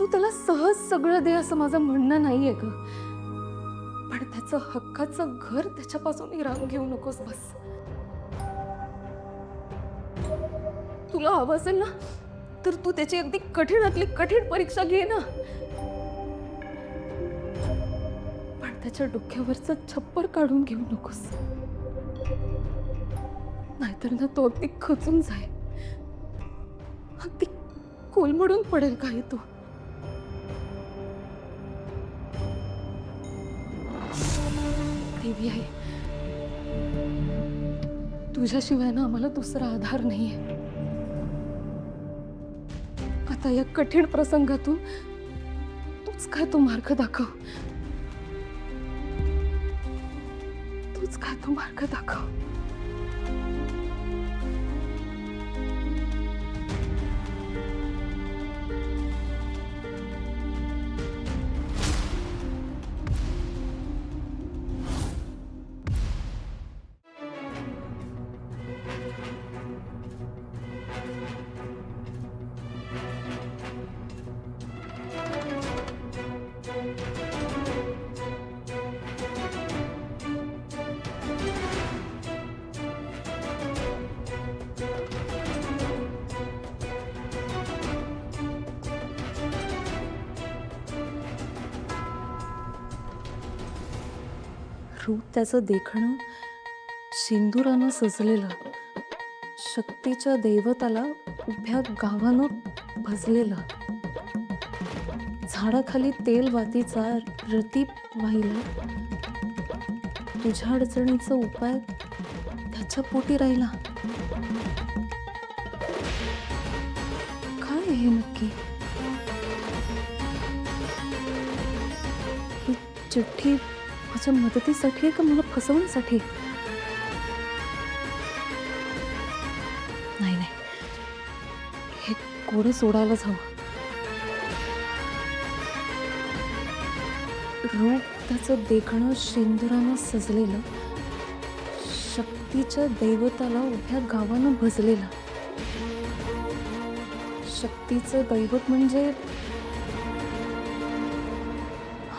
तू त्याला सहज सगळं दे असं माझं म्हणणं नाहीये ग, पण त्याचं हक्काचं घर त्याच्यापासून हिरावून घेऊ नकोस बस. तुला हवं असेल ना तर तू त्याची अगदी कठीणातली कठीण परीक्षा घे ना, पण त्याच्या डोक्यावरचं छप्पर काढून घेऊ नकोस. नाहीतर ना तो अगदी खचून जाईल, अगदी कोलमडून पडेल काही तो. देवी आहे, तुझ्याशिवाय ना आम्हाला दुसरा आधार नाहीये. आता या कठीण प्रसंगातून तूच काय तो मार्ग दाखव, तूच काय तो मार्ग दाखव. रूप त्याचं देखणं सिंदुरानं सजलेलं, शक्तीच्या दैवताला उभ्या गावानं भजलेलं, झाडाखाली तेल वातीचा रतीप वाहिला, तुझ्या अडचणीचा उपाय त्याच्या पोटी राहिला. काय हे नक्की? ही चिठ्ठी माझ्या मदतीसाठी आहे का मला फसवण्यासाठी? नाही नाही, हे कोडं सोडायलाच हवं. रूप त्याचं देखणं सिंदुरानं सजलेलं, शक्तीच्या दैवताला उभ्या गावानं भजलेलं. शक्तीचं दैवत म्हणजे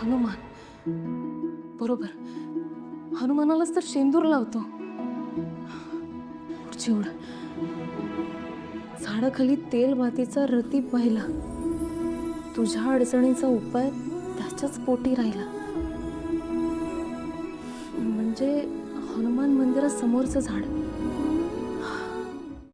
हनुमान. बरोबर, हनुमानालाच तर शेंदूर लावतो. पुढची ओढ, झाडाखाली तेल वातीचा रतीप वाहिला, तुझ्या अडचणीचा उपाय त्याच्याच पोटी राहिला. म्हणजे हनुमान मंदिरासमोरचं झाड.